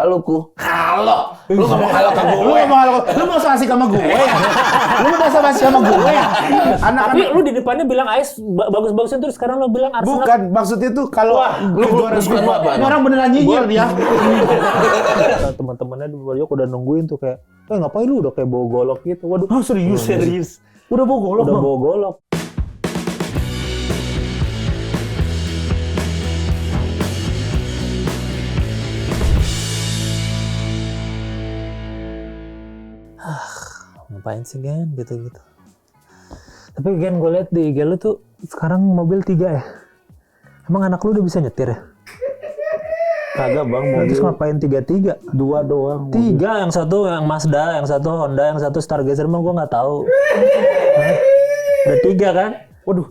Halo ku. Halo. Lu ngomong halo ke gue. Lu mau asik sama gue ya? Lu mau basa-basi sama gue ya? Tapi lu di depannya bilang AS bagus-bagusin terus sekarang lu bilang Arsenal. Bukan, maksudnya tuh kalau lu suka lu apa? ini orang beneran nyinyir dia. Teman-temannya di Bogor udah nungguin tuh kayak, ngapain lu udah kayak bawa golok gitu. Waduh, Serius. Udah bawa golok, udah Bang. bawa golok. Ngapain sih Gen gitu-gitu. Tapi Gen gue liat di IG lu tuh sekarang mobil 3 ya. Emang anak lu udah bisa nyetir ya? Kagak Bang, Terus ngapain 3? 2 doang. 3, yang satu yang Mazda, yang satu Honda, yang satu Stargazer emang gue nggak tahu. Udah 3 kan? Waduh,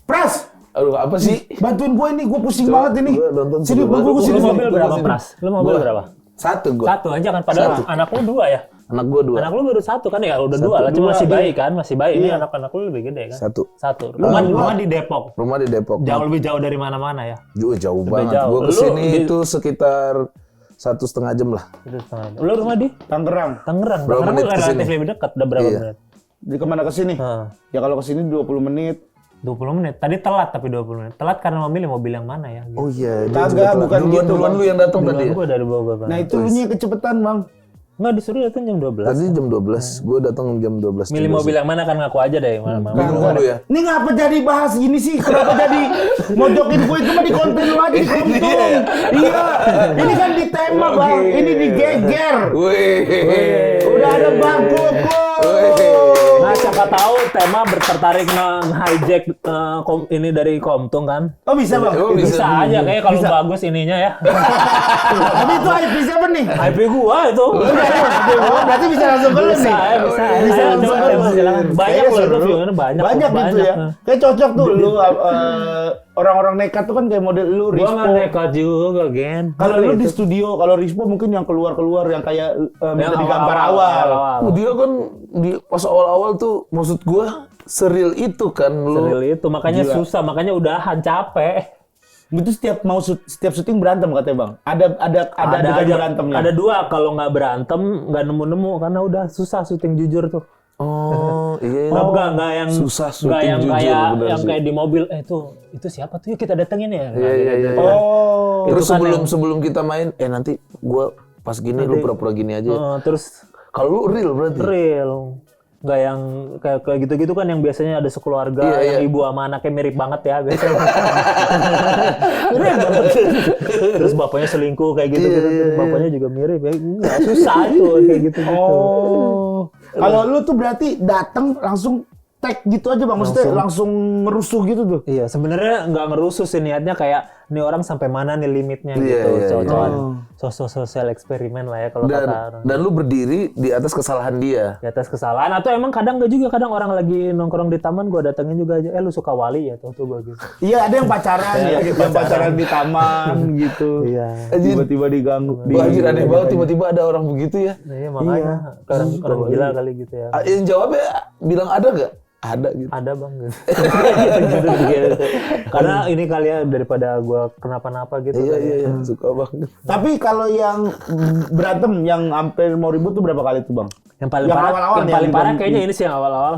Pras. Aduh, apa sih? Bantuin gue ini, gue pusing banget ini. Sini, Coba. gue sini. Lu mobil berapa Pras? Lu mobil berapa? Satu gua. Satu aja kan, padahal anak lu 2 ya? Anak gua 2. Anak lu baru 1 kan ya? Udah 2 lah, cuma masih bayi kan? Masih bayi, ini anak-anak lu lebih gede kan? 1. Rumah di Depok. Rumah di Depok. Jauh lebih jauh dari mana-mana ya? Jauh banget. jauh. Gua kesini Lu itu sekitar 1,5 jam lah. Itu setengah jam. Lu rumah di? Tangerang. Tangerang Berapa lu menit kesini? relatif lebih dekat, udah berapa Iya. menit? Di kemana ke sini? Ya kalau ke sini 20 menit. 20 menit. Tadi telat tapi 20 menit. Telat karena memilih mobil yang mana ya? Gitu. Oh iya, dia Kagak, juga telat. bukan gitu, Duluan Bang. lu yang datang tadi ya? Gue dari Bogor kan. Nah itu lu nya kecepatan Bang. Enggak disuruh datang jam 12. Tadi jam 12, gua datang jam 12. Milih mobil yang mana kan ngaku aja deh. Mana Bingung lu ya? Ini ngapa jadi bahas gini sih? Kenapa jadi mojokin gue itu mah di konten lu aja di konten. Iya. Ini kan di tema Bang. Ini digeger. Wih. Udah ada bangku. Nah, siapa tahu tema tertarik nge-hijack ini dari Komtung kan? Oh bisa Bang. Oh, Bisa aja kayak kalau bagus ininya ya. Tapi itu IP siapa nih? IP gua itu. Oh, berarti bisa langsung ke lu Bisa nih. ya, bisa. Bisa Ayo, langsung coba ke lu. tema silakan. Banyak Kayaknya loh itu seru. view-nya banyak. Banyak gitu ya. Kayak cocok tuh lu orang-orang nekat tuh kan kayak model lu Gua Rispo. nggak nekat juga, Gen. Kalau lu di studio, kalau Rispo mungkin yang keluar-keluar yang kayak minta Yang digambar awal. Dia kan di pas awal-awal tuh maksud gua seril itu kan lu. Seril itu makanya susah, makanya udahan capek. Itu setiap syuting berantem katanya Bang. Ada adegan aja berantemnya. Ada 2 kalau nggak berantem nggak nemu-nemu karena udah susah syuting jujur tuh. Oh, iya. Nggak yang Susah syuting nggak yang jujur, kayak bener yang sih. kayak di mobil itu siapa tuh yuk kita datengin ya. Iya. Oh. Terus Itu kan sebelum kita main, nanti gua pas gini lu pura-pura gini aja. Terus Kalau lu real berarti. real nggak yang kayak gitu-gitu kan yang biasanya ada sekeluarga Iya, yang ibu sama anaknya mirip banget ya biasanya. Mirip banget. Terus bapaknya selingkuh kayak gitu bapaknya juga mirip ya nggak susah itu kayak gitu. Oh. Kalau lu tuh berarti datang langsung tag gitu aja Bang. Maksudnya langsung ngerusuh gitu tuh. Iya, sebenarnya nggak ngerusuh sih niatnya kayak nih orang sampai mana nih limitnya Iya, gitu. iya, Cocokan sosial eksperimen lah ya kalau kata orang. Dan lu berdiri di atas kesalahan dia. Di atas kesalahan atau emang kadang nggak juga, kadang orang lagi nongkrong di taman gua datengin juga aja, lu suka Wali ya tuh bagus. Iya, ada yang pacaran ya, yang pacaran di taman gitu. Iya. Tiba-tiba diganggu. Wah, anjir aneh banget tiba-tiba ada orang begitu ya. Iya makanya orang gila kali gitu ya. Yang jawabnya bilang ada nggak? Ada gitu. Ada Bang gitu. Karena ini kali ya daripada gua kenapa-napa gitu. Iya, suka banget. Tapi kalau yang berantem yang hampir mau ribut tuh berapa kali tuh Bang? Yang paling Yang parah, awal-awal yang nih, paling yang parah di- kayaknya ini sih yang awal-awal.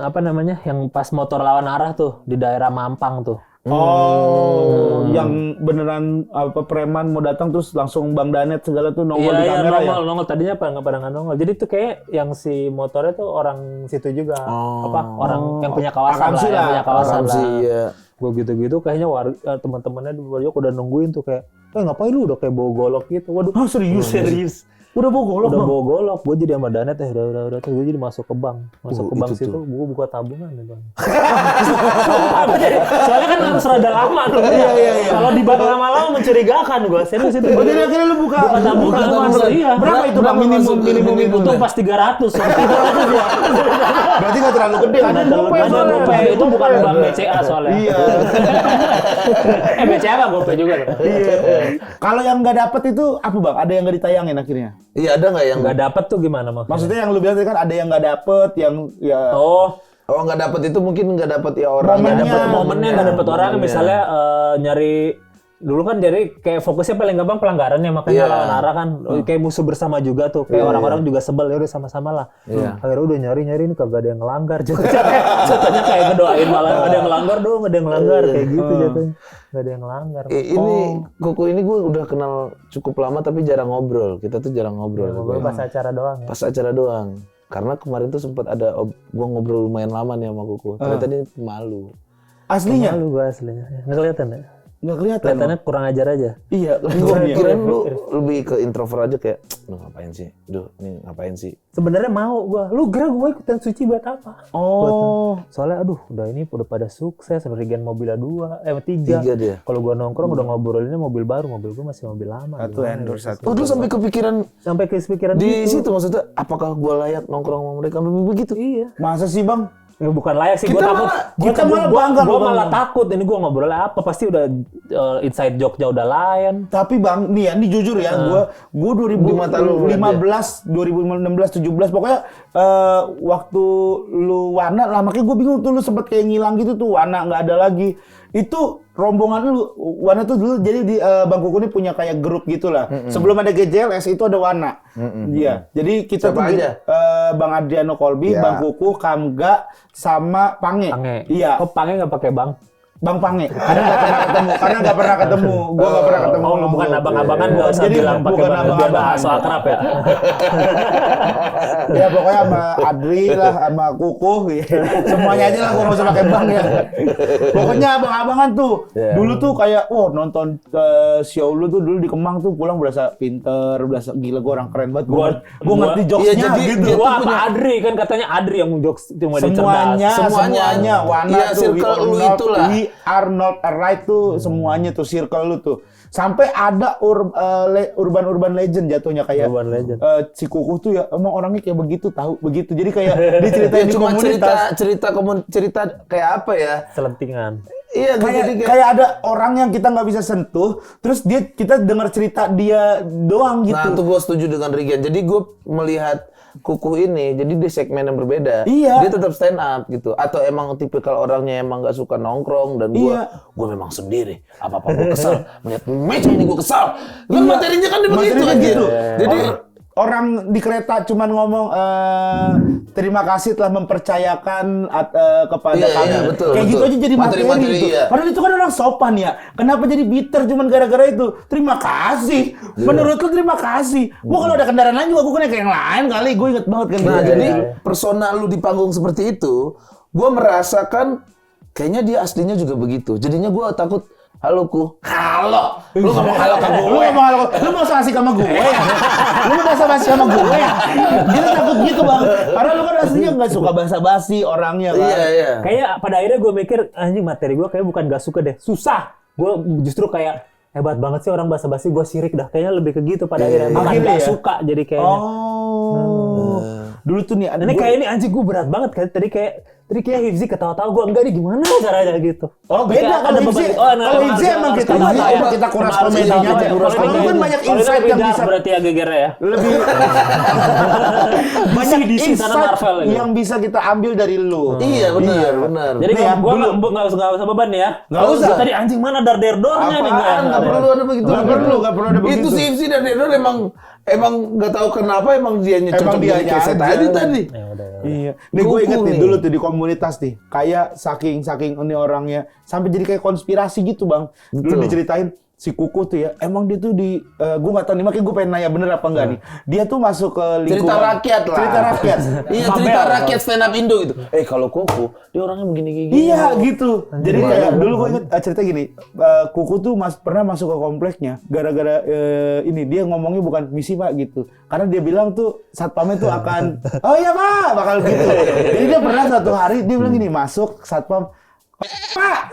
Apa namanya? Yang pas motor lawan arah tuh di daerah Mampang tuh. Oh, yang beneran apa preman mau datang terus langsung Bang Danet segala tuh nongol di Iya, kamera ya. nongol. Tadinya nggak pada nongol. Jadi tuh kayak yang si motornya tuh orang situ juga. Orang yang punya kawasan Akamsi lah, yang punya kawasan Akamsi, lah. iya. Gue gitu-gitu kayaknya teman-temannya di Bogor udah nungguin tuh kayak, ngapain lu udah kayak bawa golok gitu. Waduh, Serius. Udah bawa golok udah Bang. bawa golok. Gue jadi sama Danet udah gue jadi masuk ke bank. Masuk ke bank itu situ, tuh. gue buka tabungan ya Bang. Soalnya kan harus rada lama tuh. Iya. Kalau di bank lama-lama mencurigakan gue. Serius itu. Oh, jadi akhirnya lu buka Tabungan lu masuk. Iya. Berapa itu Bang minimum Untung pas 300. Berarti nggak terlalu gede kan? Ada GoPay itu bukan bank BCA soalnya. Iya. BCA apa GoPay juga. Iya. Kalau yang nggak dapet itu apa Bang? Ada yang nggak ditayangin akhirnya? Iya, ada nggak yang Nggak dapet tuh gimana maksudnya? Maksudnya yang lu bilang tadi kan ada yang nggak dapet, yang ya. Oh, nggak dapet itu mungkin nggak dapet ya orang. Momennya. Nggak dapet momennya, nggak dapet orang. Misalnya nyari dulu kan jadi kayak fokusnya paling gampang pelanggaran ya, makanya Iya. lawan arah kan kayak musuh bersama juga tuh, kayak orang-orang juga sebel, ya udah sama-sama lah. Akhirnya udah nyari ini kagak ada yang ngelanggar, jatuhnya kayak ngedoain malah ada yang ngelanggar dong, ada yang ngelanggar kayak gitu jatuhnya, nggak ada yang ngelanggar. Ini Kuku ini gue udah kenal cukup lama tapi jarang ngobrol. Kita tuh jarang ngobrol. Ngobrol pas acara doang ya. Pas acara doang. Karena kemarin tuh sempat ada gue ngobrol lumayan lama nih sama Kuku. Ternyata dia pemalu. Aslinya? Malu gua aslinya. Nggak kelihatan ya? Nggak kelihatan. Kelihatannya kurang ajar aja. Iya. Gue kirain lu lebih ke introvert aja kayak, lu ngapain sih? Duh, ini ngapain sih? Sebenarnya mau gua. Lu gerak gua ikutan suci buat apa? Oh. Soalnya aduh, udah pada sukses, Regen mobilnya 3. Tiga dia. Kalau gua nongkrong udah ngobrolinnya mobil baru, mobil gua masih mobil lama. Satu Gimana endorse ya? satu. Oh, lu sampai kepikiran Sampai kepikiran di gitu. situ maksudnya, apakah gue layak nongkrong sama mereka? Begitu. Iya. Masa sih bang? Ya, bukan layak sih, Kita gua takut. malah- kita malah bangga Gua loh, Bang. malah takut. Ini gua ngobrolnya apa? Pasti udah inside joke-nya udah lain. Tapi bang, nih ya, ini jujur ya, gua Di mata lu 2015, 2016, 17, pokoknya waktu lu Wana lah, makanya gue bingung tuh lu sempet kayak ngilang gitu tuh, Wana nggak ada lagi. Itu rombongan lu, Wana tuh dulu jadi di Bang Kuku ini punya kayak grup gitulah. Sebelum ada GJLS itu ada Wana. Iya. Jadi kita Siapa tuh aja? Bang Adriano Kolbi, Ya. Bang Kuku, Kamga, sama Pange. Iya. Kok Pange nggak pakai bang? Bang Pange, karena nggak pernah ketemu, gua nggak pernah ketemu. Oh, sama bukan gua. abang-abangan, gak usah Jadi bilang pakai bukan bang, biar abang-abangan. bahasa akrab ya. Ya pokoknya sama Adri lah, sama Kuku, ya. Semuanya aja lah, gua nggak usah pakai bang ya. Pokoknya abang-abangan tuh, dulu tuh kayak, nonton show lu tuh dulu di Kemang tuh pulang berasa pinter, berasa gila, gua orang keren banget. Gua ngerti jokesnya iya, jadi gitu. dia tuh Gua apa punya- Adri kan katanya Adri yang jokes cuma dia Semuanya, cerdas. semuanya, Wana Iya, tuh, circle lu itulah. we are not right tuh, semuanya tuh circle lu tuh. Sampai ada urban legend jatuhnya kayak Urban legend. si Kuku tuh ya emang orangnya kayak begitu, tahu begitu. Jadi kayak diceritain Ya, di cuma komunitas. cerita kayak apa ya? Selentingan. Iya, jadi Kayak ada orang yang kita nggak bisa sentuh, terus kita dengar cerita dia doang gitu. Nah, itu gue setuju dengan Regen. Jadi gue melihat Kuku ini, jadi di segmen yang berbeda. Iya. Dia tetap stand up gitu. Atau emang tipikal orangnya emang gak suka nongkrong dan Iya. gue memang sendiri. Apa-apa gue kesal. Melihat meja ini gue kesal. Kan materinya kan begitu Materinya aja. gitu. Jadi Orang di kereta cuman ngomong terima kasih telah mempercayakan kepada Iya, kami. iya, betul, Kayak gitu betul. aja jadi materi, Materi, gitu. iya. Padahal itu kan orang sopan ya. Kenapa jadi bitter cuman gara-gara itu? Terima kasih. Menurut lu terima kasih. Gua kalau ada kendaraan lain juga gua kayak yang lain kali. Gue inget banget kan. Nah, gitu. jadi persona lu di panggung seperti itu, gue merasakan kayaknya dia aslinya juga begitu. Jadinya gue takut, halo Ku. Halo. Lu ngomong halo ke Lu gue. ngomong halo, lu mau basa-basi sama gue ya? Lu mau basa-basi sama gue ya? Dia takut gitu bang. Karena lu kan aslinya nggak suka basa-basi orangnya kan. Iya, iya. Kayak pada akhirnya gue mikir, anjing materi gue kayak bukan gak suka deh, susah. Gue justru kayak hebat banget sih orang basa-basi, gue sirik dah. Kayaknya lebih ke gitu pada akhirnya. Bukan Akhirnya gak ya? suka jadi kayaknya. Oh. Dulu tuh nih ada Ini kayak ini anjing gue berat banget kan. Tadi kayak Hifzi ketawa-tawa gue enggak nih gimana caranya gitu. Oh beda Kayak kalau ada Hifzi, beban- kalau Hifzi emang kita kita kuras komedinya aja. Kalau lu kan banyak insight yang bisa berarti ya geger ya. lebih banyak DC sana insight Marvel gitu. yang bisa kita ambil dari lu. Iya, benar, benar. Jadi Nih ya, gue dulu. nggak usah beban ya. Nggak usah. Tadi anjing mana dar-der-dornya nih. Apaan? Nggak perlu ada begitu. Nggak perlu ada begitu. Itu si Ifsi dan Dedor emang nggak tahu kenapa emang dianya Emang cocok dianya jadi keset aja. aja tadi. Ya udah. Iya. Nih gue Kuku inget nih nih. dulu tuh di komunitas nih, kayak saking ini orangnya sampai jadi kayak konspirasi gitu bang. Dulu Betul. diceritain si Kuku tuh ya, emang dia tuh gue nggak tahu nih, makanya gue pengen nanya bener apa enggak nih. Dia tuh masuk ke lingkungan Cerita rakyat lah. Cerita rakyat. Iya, cerita rakyat stand up Indo gitu. Kalau Kuku, dia orangnya begini. Iya gitu. Jadi Gimana? kayak dulu gue inget cerita gini, Kuku tuh pernah masuk ke kompleknya gara-gara ini dia ngomongnya bukan misi pak gitu. Karena dia bilang tuh satpamnya tuh akan, oh iya pak, bakal gitu. Jadi dia pernah satu hari dia bilang gini, masuk satpam, Pak,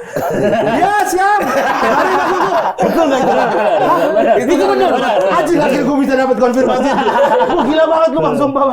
ya siap. Mari Pak Kuku. Betul nggak itu? Hah? Itu benar. Anjing akhirnya gue bisa dapat konfirmasi. Wah gila banget lu langsung bang.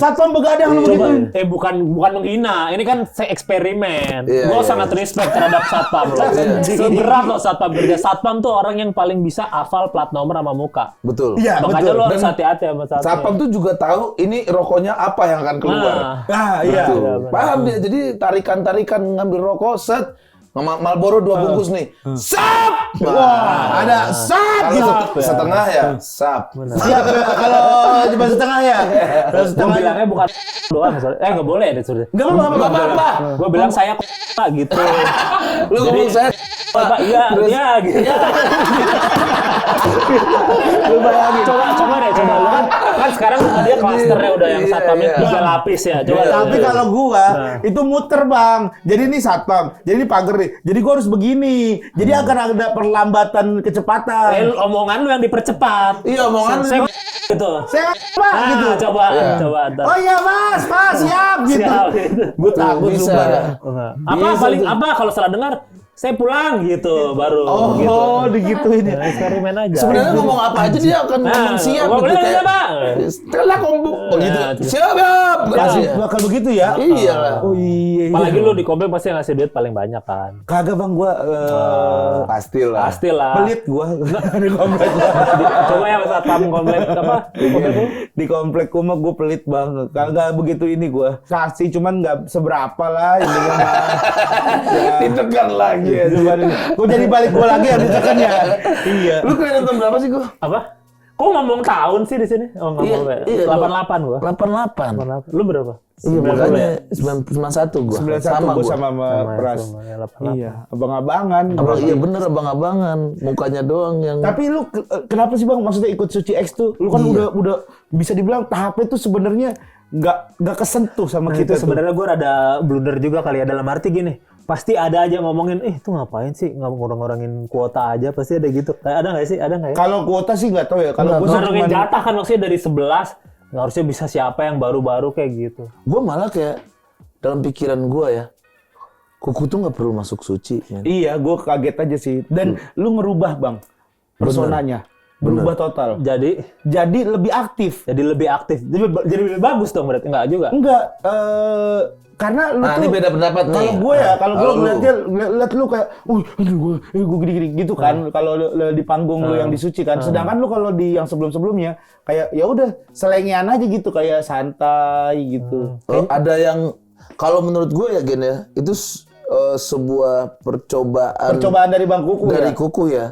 Satpam begadang lu Coba, begitu. bukan menghina, ini kan eksperimen. Iya, Gue iya. sangat respect terhadap satpam loh. Seberat loh satpam kerja. Satpam tuh orang yang paling bisa hafal plat nomor sama muka. Betul. Iya Makanya betul. lo harus Dan hati-hati sama satpam. Satpam tuh juga tahu ini rokoknya apa yang akan keluar. Nah, Ah iya. Betul. Iya, benar. Paham dia. Jadi tarikan-tarikan ngambil rokok set Marlboro 2 bungkus nih. Sap! Wah, ada sap gitu. Setengah ya? Sap. Siap ya, kalau cuma setengah ya. Kalau Gue setengah bilangnya bukan doang, nggak boleh deh, sorry. Enggak apa-apa. Gue bilang saya gitu. Lu ngomong saya Pak, iya gitu. Lu bayangin. Coba deh, coba lu kan sekarang dia klasternya udah yang satpamnya 3 lapis ya. Coba. Tapi kalau gua itu muter Bang. Jadi ini satpam, jadi ini pagar nih. Jadi gua harus begini. Jadi akan ada perlambatan kecepatan. Omongan lu yang dipercepat. Iya, omongan lu. Saya gitu. Saya Pak gitu. Coba ntar. Oh iya Mas, siap gitu. Siap, gitu. Gue takut Bisa. sumpah. Apa paling apa kalau salah dengar saya pulang gitu baru gitu. Oh, digituin ya. Eksperimen aja. Sebenarnya ngomong apa aja dia akan ngomong siap gua gitu boleh kayak. Pak. Setelah kombo gitu. Siap. Pasti bakal begitu ya? Iya lah. Oh iya. Apalagi lu di komplek pasti ngasih duit paling banyak kan. Kagak Bang gua Pastilah. Pastilah. pelit gua di komplek gua. Coba ya satpam komplek apa? Komplek lu? Di komplek gua gua pelit banget. Kagak begitu ini gua. Kasih cuman enggak seberapa lah ini mah. Ditekan lagi ya. Gua jadi balik gua lagi habis tekan ya. Iya. Lu keren tahun berapa sih gua? Apa? Kok ngomong tahun sih di sini? Oh, enggak boleh. 88 gua. 88. 88. Lu berapa? Iya, makanya 91 gua. 91 Sama gua gua. sama Pras. Iya, abang-abangan. Iya bener abang-abangan, mukanya doang yang. Tapi lu kenapa sih Bang maksudnya ikut Suci X tuh? Lu kan udah bisa dibilang tahapnya tuh sebenarnya nggak kesentuh sama Nah, kita itu sebenarnya gue rada blunder juga kali ya, dalam arti gini, pasti ada aja ngomongin, itu ngapain sih ngurang-ngurangin kuota aja, pasti ada gitu. Ada nggak sih? Ada nggak ya? Kalau kuota sih nggak tahu ya. Kalau gue ngurangin jatah kan maksudnya dari 11, nggak harusnya bisa siapa yang baru-baru kayak gitu. Gue malah kayak dalam pikiran gue ya, kuku tuh nggak perlu masuk suci. Men. Iya, gue kaget aja sih. Dan lu ngerubah Bang personanya. Berubah total. Jadi lebih aktif. jadi lebih aktif. Jadi lebih bagus dong berarti. Enggak juga. Enggak, karena lu Nah, tuh ini beda pendapat nih. kalau gue ya, kalau gue Kalau lu. ngeliat lu kayak, gue gini-gini gitu kan. Kalau di panggung lu yang di Suci kan. Sedangkan lu kalau di yang sebelum-sebelumnya kayak ya udah selengean aja gitu, kayak santai gitu. Ada yang kalau menurut gue ya Gen ya, itu sebuah percobaan dari Bang Kuku dari ya. kuku ya.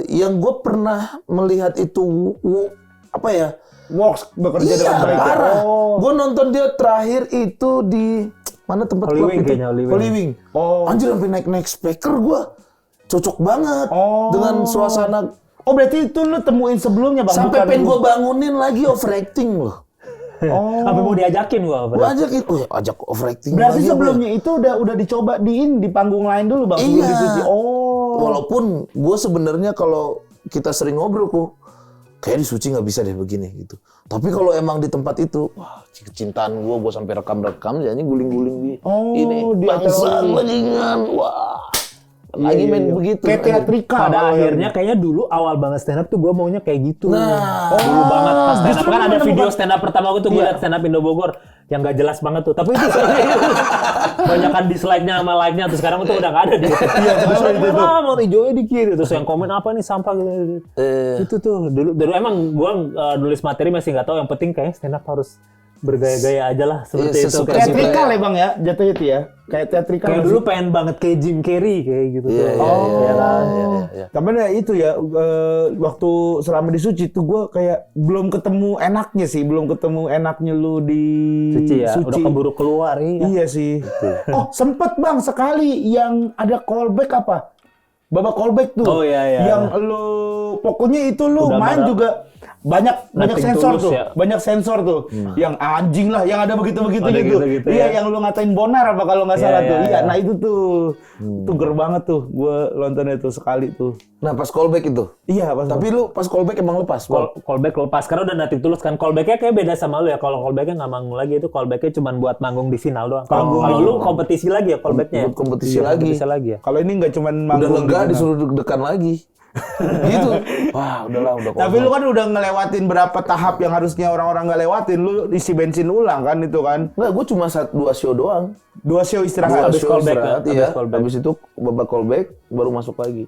Yang gue pernah melihat itu apa ya? Works bekerja dengan baik. Parah. Oh. Gue nonton dia terakhir itu di mana tempat Holy klub Wing itu? kayaknya, Holy Wing. Holy Wing. Oh. Anjir sampai naik speaker gue. Cocok banget dengan suasana. Oh, berarti itu lu temuin sebelumnya Bang. Sampai bukan pengen lu. gue bangunin lagi overacting loh. Oh. Sampai mau diajakin gua. Gue ajakin, ajak overacting. Berarti lagi, sebelumnya itu udah dicoba di panggung lain dulu Bang. Sebelum Iya. di Suci. Oh. Walaupun gue sebenarnya kalau kita sering ngobrol kayak di Suci nggak bisa deh begini gitu. Tapi kalau emang di tempat itu, wah kecintaan gue sampai rekam-rekam, jadi guling-guling di ini di bangsa atas- bajingan, wah lagi main begitu. Kayak teatrikal. Pada akhirnya kayaknya dulu awal banget stand up tuh gua maunya kayak gitu. Nah. Dulu banget pas stand up Justru kan lu ada video menemukan- stand up pertama gua tuh gua liat stand up Indo Bogor yang gak jelas banget tuh. Tapi itu banyakan dislike-nya sama like-nya tuh sekarang tuh udah gak ada di. Iya, mau hijaunya dikit terus yang komen apa nih sampah gitu. Itu tuh dulu emang gua nulis materi masih nggak tahu, yang penting kayaknya stand up harus bergaya-gaya aja lah seperti Iya, itu. sesuka- Kayak Teatrikal ya Bang ya, jatuh itu ya. Kayak teatrikal. kayak dulu pengen banget kayak Jim Carrey kayak gitu tuh. Iya kan. Tapi ya itu ya, waktu selama di Suci tuh gue kayak belum ketemu enaknya sih, belum ketemu enaknya lu di Suci ya, udah keburu keluar Iya sih. Oh sempet Bang sekali yang ada callback apa? Babak callback tuh. Oh, iya. Yang lu pokoknya itu lu Udah main marah. juga banyak Nothing sensor tulus tuh. ya. Banyak sensor tuh. Yang anjing lah, yang ada begitu-begitu Ada gitu. gitu-gitu Iya, ya. yang lu ngatain Bonar apa kalau nggak Iya, salah tuh. iya, Iya, iya. nah itu tuh. Tuh ger banget tuh. Gue nontonnya tuh sekali tuh. Nah pas callback itu. Iya, pas. Tapi lu pas callback emang lepas. Callback lepas karena udah Nothing Tulus kan. Callbacknya kayak beda sama lu ya. Kalau callbacknya nggak manggung lagi, itu callbacknya cuma buat manggung di final doang. Kalau lu kompetisi lagi ya callbacknya. Buat kompetisi lagi. Kompetisi lagi ya. Kalau ini nggak cuman Udah manggung lega gitu, disuruh deg-degan lagi. Gitu. Wah, udahlah, udah Tapi lu kosong. kan udah ngelewatin berapa tahap yang harusnya orang-orang nggak lewatin. Lu isi bensin ulang kan itu kan. Enggak, gue cuma 2 show doang. 2 show istirahat. Dua habis show callback, istirahat, habis iya. callback. Habis itu babak callback, baru masuk lagi.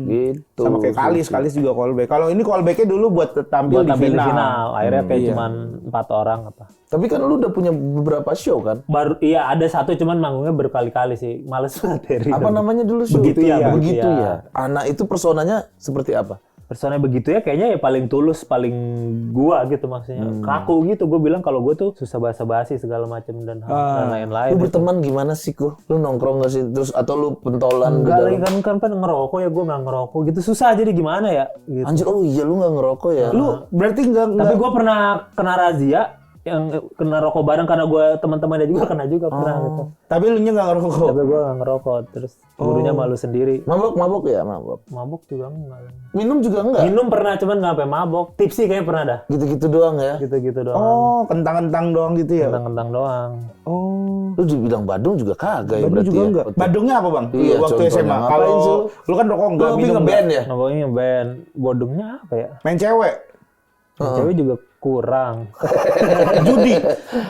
Gitu. Sama kayak Kalis juga callback. Kalau ini callbacknya dulu buat tampil, Buat tampil di final. Akhirnya kayak Iya. cuman 4 orang apa. Tapi kan lu udah punya beberapa show kan? Baru iya ada satu cuman manggungnya berkali-kali sih. Males materi. Apa namanya dulu show? Begitu ya, Begitu begitu ya. Anak itu personanya seperti apa? Personanya begitu ya kayaknya ya paling tulus, paling gua gitu maksudnya. Kaku gitu. Gue bilang kalau gue tuh susah basa-basi segala macam dan lain-lain. Lu berteman gimana sih, Ku? Lu nongkrong gak sih? Terus atau lu pentolan? Enggak di lagi kan ngerokok ya, gue nggak ngerokok gitu, susah jadi gimana ya gitu. Anjir, oh iya lu gak ngerokok ya? Lu berarti nggak Tapi gue pernah kena razia yang kena rokok bareng karena gue teman-temannya juga kena juga pernah gitu. tapi lu nya nggak ngerokok. Tapi gue nggak ngerokok, terus gurunya malu sendiri. Mabok ya, mabok. Mabok juga enggak. Minum juga enggak? Minum pernah cuman nggak sampai mabok. Tipsi kayaknya pernah dah. Gitu-gitu doang ya? Gitu-gitu doang. Oh, kentang-kentang doang gitu ya. Kentang-kentang doang. Oh. Lu dibilang Badung juga kagak ya Badung berarti juga ya? enggak. Badungnya apa, Bang? Iya, Waktu contohnya. SMA. Ngapain Kalau sih lu? lu kan rokok enggak, Lu minum nge-band ya? Ngomongnya band. Bodongnya apa ya? Main cewek. Cewek juga kurang. Judi.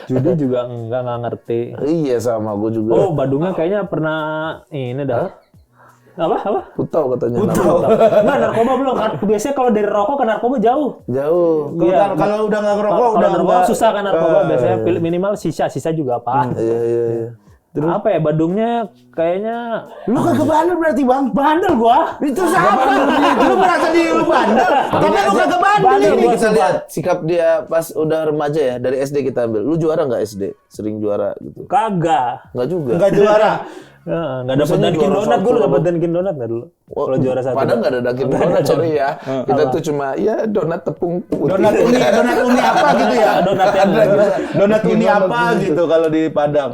Judi juga nggak ngerti. Iya, sama gue juga. Oh, Badungnya kayaknya pernah ini dah. Apa? Putau katanya. Putau. Enggak, narkoba belum kan. Biasanya kalau dari rokok ke narkoba jauh. Jauh. Kalau kalau udah nggak ngerokok Kalau udah narkoba nggak susah kan narkoba. Biasanya minimal sisa juga apaan. Iya. Apa ya, Badungnya kayaknya Lu kagak bandel berarti, Bang. bandel gua. Itu siapa? Lu merasa diri lu bandel, tapi lu kagak bandel Ini ini. kita lihat sikap dia pas udah remaja ya, dari SD kita ambil. Lu juara nggak SD? Sering juara gitu? Kagak. Nggak juga. Enggak juara. Enggak dapat Biasanya Dunkin juara Donat, satu. gua dapat Dunkin Donat enggak dulu. Kalau juara satu. Padahal nggak ada Dunkin Donat, sorry ya. Kita tuh cuma ya donat tepung putih. Donat uni apa gitu ya? Donat yang Donat uni apa gitu kalau di Padang.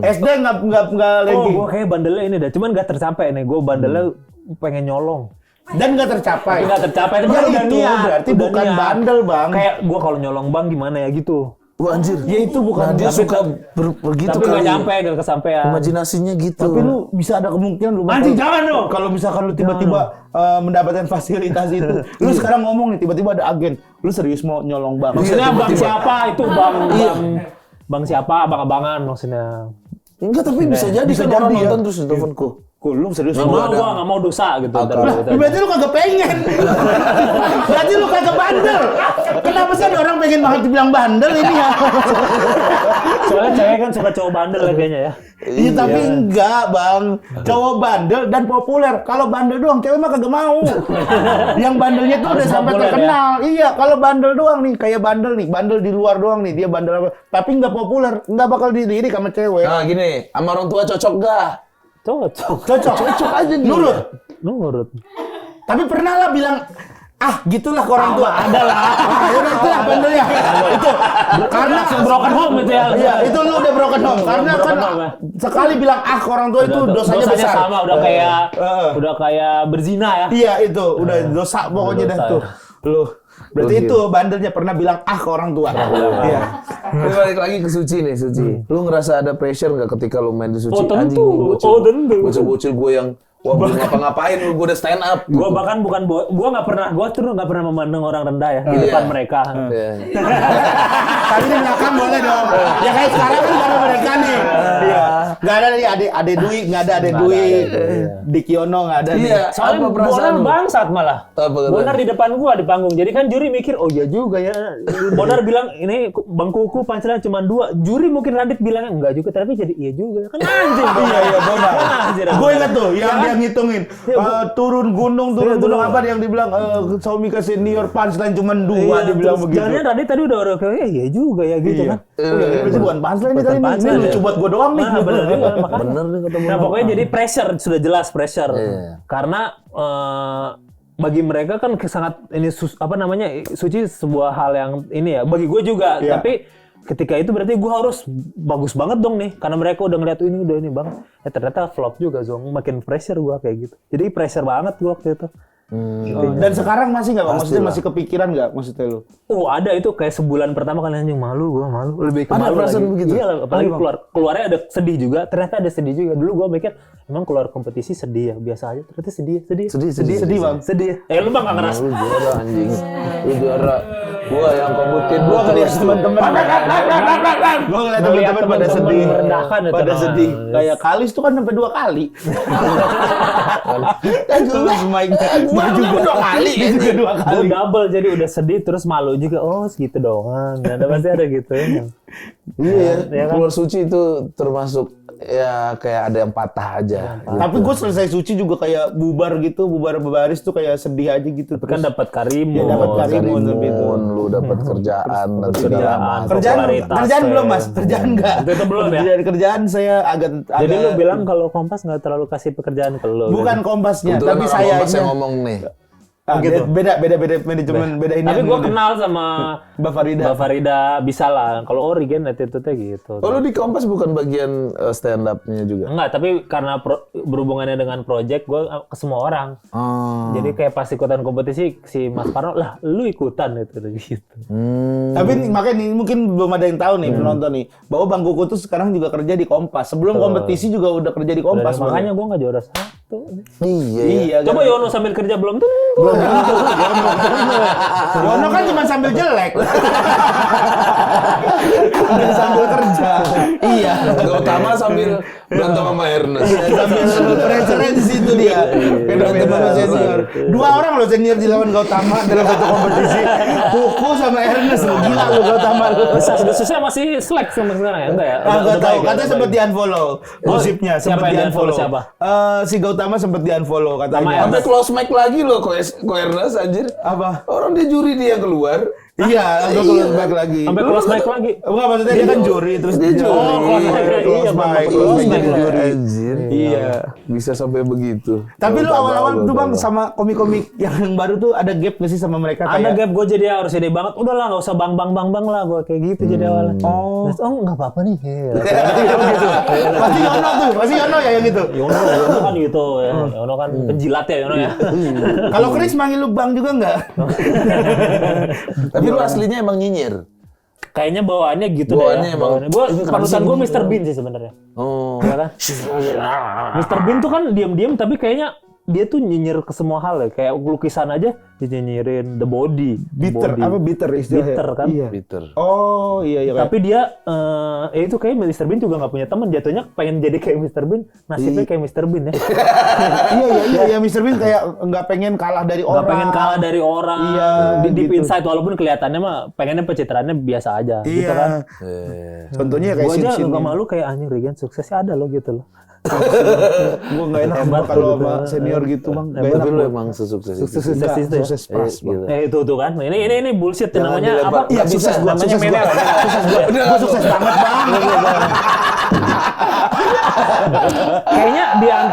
SD enggak Oh, lagi. gua kayak bandelnya ini dah. Cuman enggak tercapai nih. Gua bandelnya pengen nyolong. Dan enggak tercapai. Enggak tercapai, tapi Ya udah itu niat. berarti Udah bukan niat. bandel, Bang. Kayak gua kalau nyolong bank gimana ya gitu. Wah anjir. Ya itu bukan. Nah, dia Tapi- suka begitu Tapi nggak kali. nyampe, nggak kesampaian. Imajinasinya gitu. Tapi lu bisa ada kemungkinan lu Anjing, jangan dong. Kalau misalkan lu tiba-tiba mendapatkan fasilitas itu, lu sekarang ngomong nih tiba-tiba ada agen, lu serius mau nyolong bank? Maksudnya bang tiba-tiba. siapa itu bang siapa abang-abangan maksudnya. Enggak, tapi bisa jadi bisa kan orang jadi ya. nonton terus teleponku. Kok lu serius Nggak mau mau gua nggak mau dosa gitu. Akal. Lah, berarti lu kagak pengen. Berarti lu kagak bandel. Kenapa sih ada orang pengen banget dibilang bandel ini ya? Soalnya cewek kan suka cowok bandel ya kayaknya ya. Iya tapi enggak, Bang. Cowok bandel dan populer. Kalau bandel doang cewek mah kagak mau. Yang bandelnya tuh udah Harus sampai populer, terkenal. Iya, kalau bandel doang nih, kayak bandel nih, bandel di luar doang nih, dia bandel apa. Tapi enggak populer, enggak bakal dilirik sama cewek. Nah gini, sama orang tua cocok gak? Cocok. Cocok aja dia. Nurut. Tapi pernah lah bilang, gitulah ke orang tua. Ada lah. Udah itulah bandelnya. Itu. Karena Broken home itu ya. Iya, itu lu udah broken home. Karena kan Broken home, ya. sekali bilang ke orang tua itu dosanya besar. sama udah kayak berzina ya. Iya, itu udah dosa pokoknya dah dosa, tuh. Lu berarti itu bandelnya pernah bilang ke orang tua. Iya. Ini balik lagi ke Suci nih, Suci. Lu ngerasa ada pressure nggak ketika lu main di Suci? Oh, tentu. Anjing, bocil, Oh, tentu. bocil gue yang wah belum ngapa-ngapain, gue udah stand up. Gua bahkan gua nggak pernah memandang orang rendah ya di Iya. depan mereka. Iya. Tapi di belakang boleh dong. Ya kayak sekarang kan baru mereka nih. Iya. Enggak ada nih Ade Dwi, enggak ada Ade Dwi. Dikiono enggak ada nih. Iya, Soalnya apa perasaan Bonar lu? bangsat malah. Apa katanya? Bonar di depan gua di panggung. Jadi kan juri mikir, oh iya juga ya. Bonar bilang ini Bang Kuku pancelan cuma 2. Juri mungkin Radit bilangnya enggak juga, tapi jadi iya juga. Kan anjing. Iya benar. Anjir. Gue ingat tuh yang dia ngitungin turun gunung Iya, apa yang dibilang Xiaomi ke senior punchline cuma 2 dibilang begitu. Jangan Radit tadi udah kayak iya juga ya gitu Iya. kan. Ini bukan punchline nih Bukan tadi nih. Ini punchline, lucu ya. buat gue doang nih. Nah, bener, makanya. Bener nih kata Nah Bonar. pokoknya jadi pressure, sudah jelas pressure. Iya. Karena bagi mereka kan sangat ini Suci sebuah hal yang ini ya. Bagi gue juga. Iya. Tapi ketika itu berarti gue harus bagus banget dong nih. Karena mereka udah ngeliat ini udah ini banget. Ternyata flop juga Zong. Makin pressure gue kayak gitu. Jadi pressure banget gue waktu itu. Dan sekarang masih nggak, Bang? Maksudnya Pastilah. masih kepikiran nggak maksudnya lu? Ada itu kayak sebulan pertama kan anjing malu, gue malu. Lebih ke Ada malu perasaan lagi. begitu? Iya, apalagi keluarnya ada sedih juga. Ternyata ada sedih juga. Dulu gue mikir emang keluar kompetisi sedih ya, biasa aja. Ternyata sedih. Sedih, Bang. Sedih. Lu Bang nggak ngerasa? Lu juara anjing. Lu juara. Gua yang kompetin. Gua ngeliat teman-teman. Gua ngeliat teman-teman pada sedih. merendahkan itu. Pada sedih. Kayak Kalis tuh kan sampai 2 kali. Terus mic-nya. Dia juga 2 kali. Dia juga 2 Gue kali. double jadi udah sedih terus malu juga. Oh segitu doang. Ada pasti ada gitu. Iya, Ya kan? keluar suci itu termasuk ya kayak ada yang patah aja. Tapi gue selesai suci juga kayak bubar gitu, bubar baris tuh kayak sedih aja gitu. Kan dapat karimun. Ya, dapat karimun tapi itu. Lu dapat kerjaan dan segala macam. Popularitas, Kerjaan belum ya. Mas? Kerjaan enggak? Itu belum ya? Kerjaan saya agak Jadi lu bilang kalau Kompas nggak terlalu kasih pekerjaan ke lu. bukan Kompasnya, Kebetulan tapi orang saya Kompas yang ngomong nih. gitu. beda manajemen, beda ini. Tapi yang gue dulu. kenal sama Mbak Farida. Mbak Farida bisa lah. Kalau Ori kan attitude-nya gitu. Oh, lu di Kompas bukan bagian stand up-nya juga? Enggak, tapi karena berhubungannya dengan project, gue ke semua orang. Oh. Jadi kayak pas ikutan kompetisi, si Mas Parno, lah lu ikutan gitu. Tapi makanya nih, mungkin belum ada yang tahu nih penonton nih, bahwa Bang Kuku tuh sekarang juga kerja di Kompas. Sebelum kompetisi juga udah kerja di Kompas. Makanya gue nggak juara 1. Iya. Iya. Coba Yono sambil kerja belum tuh. Yono kan cuma sambil jelek. Sambil kerja. Iya. Gautama sambil berantem sama Ernest. Sambil pressure di situ dia. Berantem sama senior. 2 orang loh senior dilawan Gautama dalam satu kompetisi. Kuku sama Ernest lo gila lo Gautama lo. Desas-desusnya masih slack sampai sekarang ya? Enggak ya? Enggak tahu, katanya sempat di-unfollow. Gosipnya siapa sempat yang di-unfollow. siapa? Si Gautama sempat di-unfollow Sama katanya. Sampai close mic lagi loh ko Ernest anjir. Apa? Orang dia juri dia yang keluar. Iya, agak close mic lagi. Sampai close mic lagi. Enggak, maksudnya dia kan juri terus Dia juri. Oh, close mic. Iya, close mic, close mic jadi juri. Anjir. Iya. Bisa sampai begitu. Tapi lu Gautama, awal-awal tuh Bang Gautama. sama komik-komik yang baru tuh ada gap nggak sih sama mereka Ada kayak? gap gue jadi harus ide banget. Udah lah nggak usah bang lah gue kayak gitu jadi awalnya. Terus, nggak apa-apa nih. Pasti Yono tuh, pasti Yono ya yang gitu. Yono kan gitu ya. Yono kan penjilat ya Yono ya. Kalau Chris manggil lu Bang juga enggak? Tapi lu aslinya emang nyinyir. Kayaknya bawaannya gitu Bawaannya deh. emang, Gue ini kenapa panutan sih gue gini? Mr. Bean sih sebenarnya. Oh. Ya kan? Mr. Bean tuh kan diam-diam tapi kayaknya dia tuh nyinyir ke semua hal ya. Kayak lukisan aja dinyinyirin the body. Bitter, body. apa bitter istilahnya? Bitter kan? Iya. Bitter. Oh iya iya. Tapi dia itu kayak Mr. Bean juga nggak punya teman, jatuhnya pengen jadi kayak Mr. Bean, nasibnya kayak Mr. Bean ya. iya Mr. Bean kayak nggak pengen kalah dari Nggak orang. pengen kalah dari orang. Iya, di deep gitu. inside walaupun kelihatannya mah pengennya pencitraannya biasa aja Iya. gitu kan. Contohnya kayak Gue aja scene-scene nggak malu kayak anjing Regen suksesnya ada loh gitu loh. Gue nggak enak Hebat kalau gitu. sama senior gitu Bang. Nggak Tapi enak. lu emang sesukses itu. Sukses itu ya? Sukses pas Bang. Gitu. Itu tuh kan. Ini bullshit Jangan namanya dilempar. apa? Iya, sukses gua, namanya sukses gua. mener. Gue sukses banget Bang. Kayaknya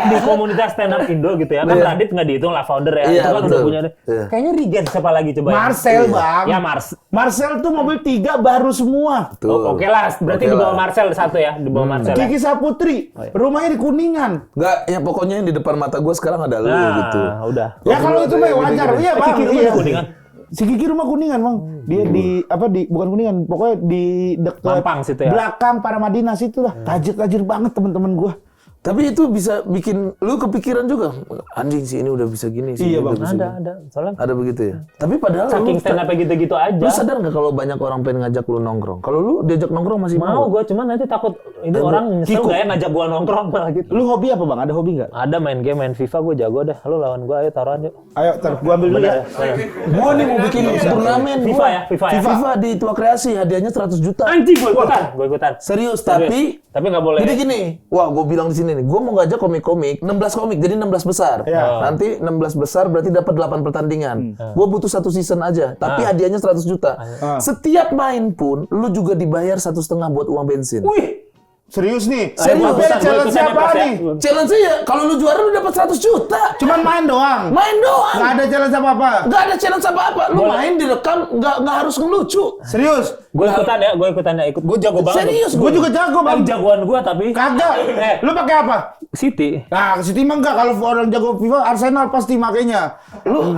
di komunitas stand up Indo gitu ya kan Radit nggak dihitung lah founder ya. Iya, Itu kan udah betul. punya. Iya. Kayaknya Regen siapa lagi coba? ya? Marcel Bang. Ya Mars. Marcel tuh mobil 3 baru semua. Tuh. Oh, Oke lah, berarti Oke di bawah lah. Marcel satu ya, di bawah Marcel. Ya? Kiki Saputri, rumahnya di Kuningan. Enggak, ya pokoknya yang di depan mata gue sekarang ada lu gitu. Udah. Ya kalau itu mah wajar, iya Bang. Kiki rumah Iya. di Kuningan. Si Kiki rumah Kuningan Bang. Dia di apa di bukan Kuningan, pokoknya di dekat Mampang situ ya? belakang Paramadina situ lah. Tajir-tajir banget teman-teman gua. Tapi itu bisa bikin lu kepikiran juga. Anjing sih ini udah bisa gini sih. Iya, ini Bang. udah bisa Ada, gini. ada. Soalnya Ada begitu ya. Tapi padahal saking lu, stand up gitu-gitu aja. lu sadar nggak kalau banyak orang pengen ngajak lu nongkrong? Kalau lu diajak nongkrong masih Mau mau? gue, cuman nanti takut ini orang nyesel Kiko. nggak ya ngajak gua nongkrong malah gitu. Lu hobi apa Bang? Ada hobi nggak? Ada main game, main FIFA gue jago dah. Lu lawan gue ayo taruhan yuk. Ayo, gua ambil dulu ya. Gua nih mau bikin turnamen. FIFA ya, FIFA ya. FIFA di Tua Kreasi hadiahnya 100 juta. Anjing gue ikutan. Serius, tapi nggak boleh. jadi gini, wah gue bilang di sini nih, gue mau ngajak komik-komik, 16 komik, jadi 16 besar. Iya. Nanti 16 besar berarti dapat 8 pertandingan. Gue butuh 1 season aja, tapi hadiahnya 100 juta. Setiap main pun, lu juga dibayar 1,5 buat uang bensin. Wih, Serius nih? Serius. Tapi ada challenge siapa nih? Challenge saya, kalau lu juara lu dapat 100 juta. Cuman main doang. Main doang. Nggak ada challenge apa-apa. Nggak ada challenge apa-apa. Lu main direkam, nggak harus ngelucu. Serius? Gue ikutan ya, gue jago banget. Serius Gue juga jago, Bang. Jagoan gue tapi Kagak. Lu pakai apa? City. Nah, City mah enggak. Kalau orang jago FIFA, Arsenal pasti makainya. Lu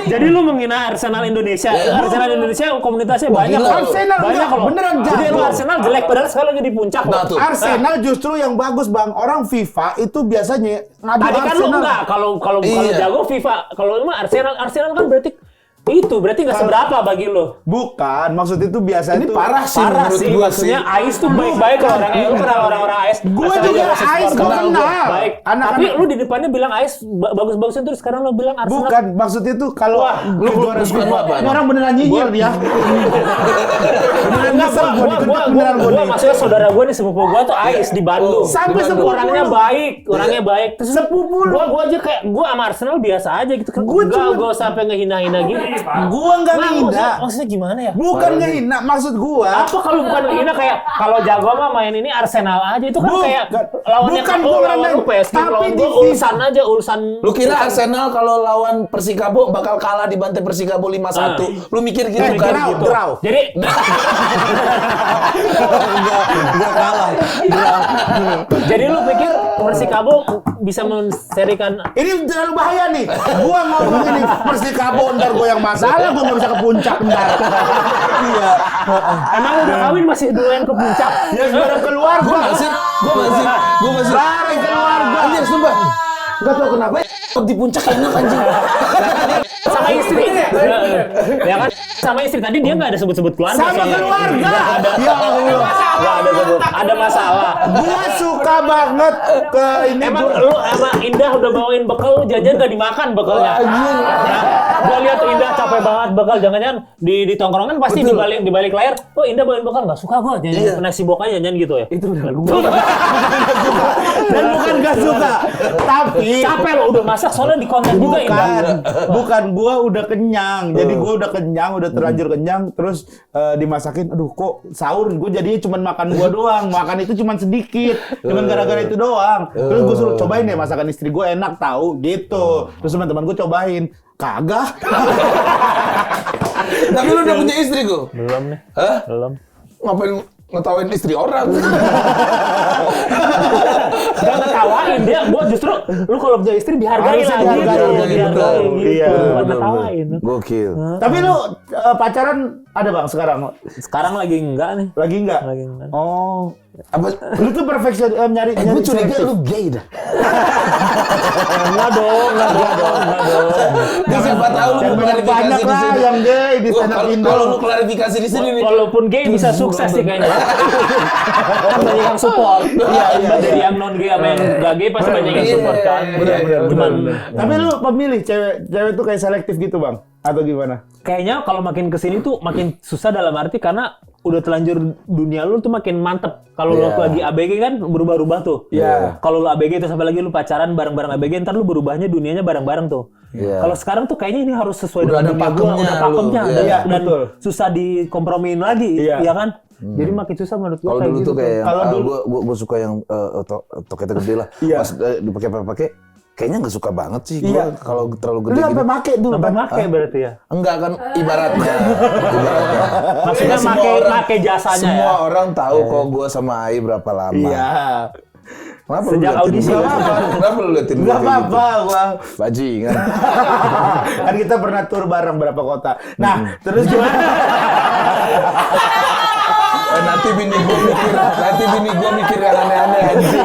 Jadi lu menghina Arsenal Indonesia. Arsenal Indonesia komunitasnya banyak. gila. Arsenal banyak enggak, loh. beneran Jadi jago. lu Arsenal jelek padahal sekarang lagi di puncak loh. Nah, tuh. Arsenal justru yang bagus, Bang. Orang FIFA itu biasanya ngadu Tadi kan lu Arsenal. enggak kalau Iya. jago FIFA, kalau lu mah Arsenal kan berarti nggak seberapa bagi lu. Bukan, maksud itu biasa Ini itu parah sih Parah menurut sih, gua maksudnya sih. AIS tuh baik-baik loh orangnya. Lu kenal orang-orang AIS. Gua Asal juga aja AIS, support, gua kenal. Baik. Anak-anak- Tapi lu di depannya bilang AIS bagus-bagusin terus sekarang lu bilang Arsenal. Bukan, maksudnya itu kalau Wah, lu juara suka FIFA, apa? ini orang beneran nyinyir dia. Beneran Enggak, nyesel gua diketok beneran gua nih. maksudnya saudara gue nih sepupu gue tuh AIS di Bandung. Sampai Di Bandung. sepupu orangnya lu. baik, Terus Sepupu lu. Gue aja kayak gue sama Arsenal biasa aja gitu. Gua cuma- Gue sampai ngehina-hina gitu. Gua enggak Nah, ngehina. maksudnya gimana ya? Bukan ngehina, maksud gua. Apa kalau bukan ngehina kayak kalau jago mah main ini Arsenal aja itu kan Bukan. kayak lawannya Bukan kan gua lawan rendahin. lu PSG, Tapi lawan di gue FIFA. urusan aja urusan. Lu kira Arsenal kalau lawan Persikabo bakal kalah di bantai Persikabo 5-1? Lu mikir gitu kan? draw. Jadi Enggak kalah. jadi lu pikir Persikabo bisa menserikan Ini terlalu bahaya nih. Gua ngomong ini Persikabo ntar gua yang masalah, gua nggak bisa ke puncak ntar. Iya. emang udah kawin masih doyan ke puncak? Ya sudah keluar Gue gua. masih. Lari keluar gua. Anjir, sumpah. Gak tau kenapa di puncak enak anjing. Sama istri ya kan sama istri tadi dia nggak ada sebut-sebut keluarga Sama soalnya. keluarga. Nggak ada Ya Allah. nggak ada sebut ada masalah. Gua suka banget ke ini. Emang lu sama Indah udah bawain bekal jajan gak dimakan bekalnya? Gua lihat Indah capek banget bekal, jangan-jangan di tongkrongan pasti di balik layar. Oh Indah bawain bekal nggak suka gua jajan nasi bok aja jajan gitu ya. Itu udah lagu. Dan bukan gak suka, tapi Capek lo udah masak soalnya di konten juga Indah. bukan gua udah kenyang. Jadi gua udah kenyang, udah terlanjur kenyang, terus dimasakin. Aduh, kok sahur gua jadinya cuman makan gua doang. Makan itu cuman sedikit. Cuman gara-gara itu doang. Terus gua suruh cobain deh masakan istri gua enak tahu gitu. Terus teman-teman gua cobain. Kagak. Tapi lu udah punya istri kok? Belum nih. Hah? Belum. Ngapain ngetawain istri orang? Gak ngetawain dia, gua justru lu kalau punya istri dihargai Harusnya lah gitu. dihargai, Dihargai betul. gitu. Iya, Bukan bener, ngetawain. Gokil. Tapi lu pacaran ada Bang sekarang? Sekarang lagi enggak nih. Lagi enggak? Lagi enggak. Oh. Apa? Lu tuh perfeksion nyari Gue curiga selektif. lu gay dah. Enggak dong. Gak siapa tahu lu Dan mau banyak klarifikasi di lah sini. yang gay di stand up Indo. Kalau lu klarifikasi di sini nih. Walaupun gay bisa sukses sih kayaknya. Kan banyak yang support. Iya. Dari yang non gay sama yang gak gay pasti banyak yang support kan. Cuman Tapi lu pemilih cewek tuh kayak selektif gitu Bang? Atau gimana? kayaknya kalau makin kesini tuh makin susah dalam arti karena udah telanjur dunia lu tuh makin mantep. Kalau lu lagi ABG kan berubah-ubah tuh. Iya. Kalau lu ABG terus sampai lagi lu pacaran bareng-bareng ABG, ntar lu berubahnya dunianya bareng-bareng tuh. Iya. Kalau sekarang tuh kayaknya ini harus sesuai Udah ada dengan dunia gua, pakemnya udah pakemnya lu. dan, Iya, dan betul. susah dikompromiin lagi, Iya. ya kan? Jadi makin susah menurut gua Kalau kayak dulu gitu. tuh kayak Kalau dulu- gue suka yang toketnya gede lah. Iya. Pas dipakai kayaknya nggak suka banget sih gue Iya. kalau terlalu Lu gede sampai gitu. make dulu Sampai Bang? make berarti ya. Enggak kan ibaratnya. Maksudnya Semua make jasanya semua ya. orang tahu kok gue sama Ai berapa lama. Iya. Kenapa lu Sejak liatin audisi. gua? Kenapa lu liatin gue Enggak apa-apa gua. Bajingan. Kan kita pernah tur bareng berapa kota. Nah, terus gimana? Nanti bini gue mikir yang aneh-aneh anjing.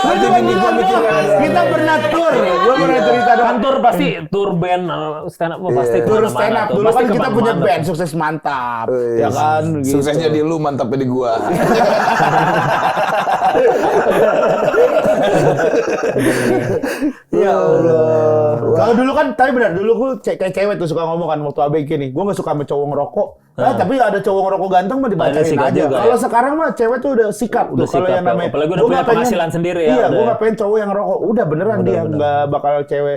Nanti bini gue mikir yang aneh-aneh. Kita pernah tur. Gua pernah cerita dong. Kan tur pasti tur band stand up pasti Tur kemana-mana stand up tuh. dulu Pasti kan kita punya kemana-mana band tuh. sukses mantap. Wih, Ya kan gitu. Suksesnya di lu, mantapnya di gua. Ya Allah. Kalau dulu kan, tapi benar dulu Kuku kayak cewek tuh suka ngomong kan waktu ABG nih, gue nggak suka sama cowok ngerokok. Tapi ada cowok ngerokok ganteng mah dibacain sikat aja. juga, Kalau ya. sekarang mah cewek tuh udah sikat Udah tuh kalau sikat, yang namanya. apalagi udah Gua punya nggak pengen- penghasilan sendiri ya, Iya, gue udah. nggak pengen cowok yang ngerokok. Udah beneran dia nggak bakal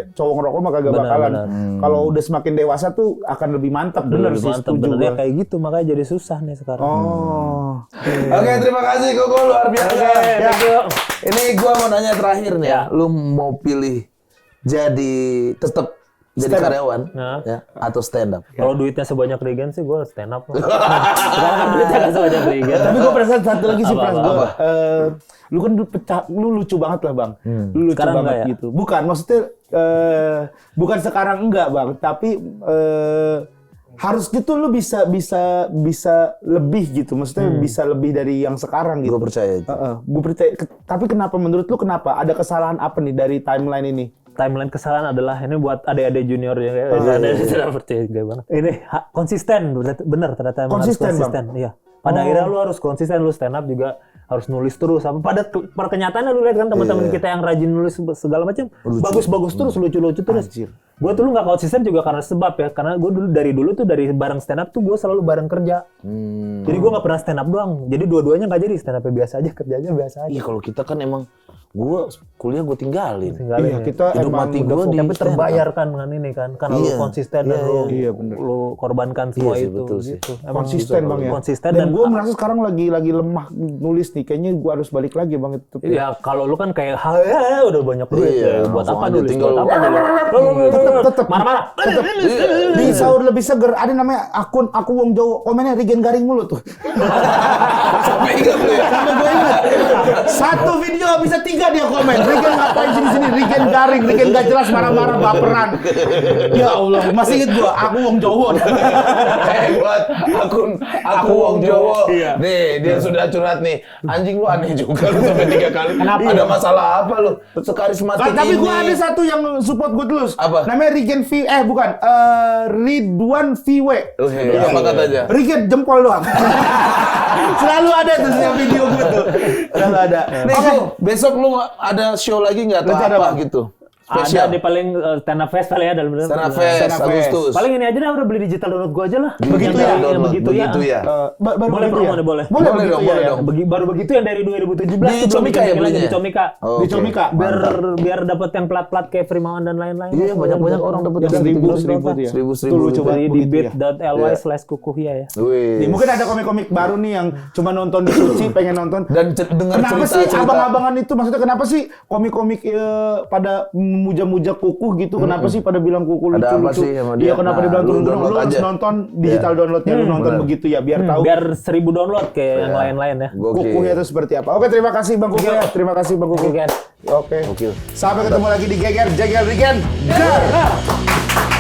cowok ngerokok mah kagak Bener, bakalan. bener. Kalau udah semakin dewasa tuh akan lebih mantap. Bener Lebih sih, mantap, setuju bener ya gua. kayak gitu makanya jadi susah nih sekarang. Oh. Oke, terima kasih Koko, luar biasa. thank you. Ini gua mau nanya terakhir nih ya. Lu mau pilih jadi tetap jadi Stand up. karyawan Nah. ya atau stand up? Kalau duitnya sebanyak Regen sih gue stand up. Sekarang kan duitnya kan sebanyak Regen. Tapi gue penasaran satu lagi sih, Apa, Pras. apa, Gua, lu kan lu lucu banget lah, Bang. Lu lucu Sekarang banget enggak ya? gitu. Bukan, maksudnya bukan sekarang enggak, Bang. Tapi harusnya tuh lu bisa lebih gitu. Maksudnya bisa lebih dari yang sekarang gitu. Gue percaya itu. Gue percaya. Tapi kenapa menurut lu kenapa? Ada kesalahan apa nih dari timeline ini? Timeline kesalahan adalah ini buat adik-adik junior ya. Ada tidak percaya gak banget. Ini konsisten, bener ternyata emang Konsisten, harus konsisten. Iya. Pada akhirnya lu harus konsisten, lu stand up juga harus nulis terus. Pada perkenyataannya lu lihat kan teman-teman kita yang rajin nulis segala macam, bagus-bagus terus, lucu-lucu terus. Gue tuh lu nggak konsisten juga karena sebab ya, karena gue dari dulu tuh dari bareng stand up tuh gue selalu bareng kerja. Jadi gue nggak pernah stand up doang. Jadi dua-duanya nggak jadi, stand up biasa aja, kerjanya biasa aja. Iya, kalau kita kan emang gue kuliah gue tinggalin. Tinggalin Iya, ya. kita Hidup emang mati udah gua di Tapi stand terbayar up. kan dengan ini kan, karena lu Iya. konsisten dan Iya, bener. lu korbankan semua Iya sih, itu. betul sih. Gitu. Emang Konsisten, gitu. Bang ya. Konsisten Dan gue merasa sekarang lagi lemah nulis nih. Kayaknya gue harus balik lagi, Bang, itu. Iya, kalau lu kan kayak udah banyak duit Iya, ya. Buat langsung apa aja nulis? tinggal- Buat apa nulis? Tetep. Marah-marah. Di sahur lebih seger ada namanya akun aku Wong Jowo, komennya Regen Garing mulu tuh. Sampai ingat lu ya. Sampai gue ingat. Satu video bisa 3 dia komen. Regen ngapain sini Regen Garing, Regen gak jelas marah-marah baperan. Ya Allah, masih inget gue aku Wong Jowo. Buat aku Wong Jowo. Iya. Nih, dia sudah curhat nih. Anjing lu aneh juga lu sampai 3 kali. Kenapa? Ada masalah apa lu? Sekarismatik Tapi ini. gue ada satu yang support gue terus. Apa? Namanya Regen bukan Ridwan VW. Apa katanya? Regen jempol doang. Selalu ada tuh setiap video gue tuh. Selalu ada. Nih, Ko, besok lu ada show lagi nggak atau Rencana apa apa? gitu? Ada Spesial. di paling stand up fest kali ya dalam bener. Stand Up Fest Stand Up Fest. Agustus. Paling ini aja dah udah beli digital download gua aja lah. Begitu Yang ya? yang begitu ya. Begitu ya. Baru Boleh begitu promo ya? nih, boleh. Boleh Boleh begitu dong, ya, boleh ya? dong. Baru begitu yang dari 2017 Di tuh belum Comika ya bikin lagi belinya? di Comika. Oh, Di oke. Comika. Biar dapat yang plat-plat kayak Primawan dan lain-lain. Iya, banyak orang dapat Yang yang seribu gitu. tuh ya. Seribu Itu lucu itu. banget Di begitu ya. bit.ly/kukuhia ya. Wih. Nih, mungkin ada komik-komik baru nih yang cuma nonton di Suci, pengen nonton. Dan dengar Kenapa sih cerita-cerita. abang-abangan itu, maksudnya kenapa sih komik-komik pada muja-muja kukuh gitu? Kenapa sih pada bilang kukuh Ada apa lucu-lucu? sih sama Iya, dia? kenapa Nah, dibilang lu turun-turun? download Lu harus aja. nonton digital downloadnya, lu nonton benar. begitu ya, biar tahu Biar 1000 download kayak yang lain-lain ya. kukuhnya itu seperti apa. Oke, terima kasih Bang Kukuh ya. Terima kasih Bang Kukuh. Oke. Oke. Gokil. Sampai ketemu lagi di Geger Regen. Gar!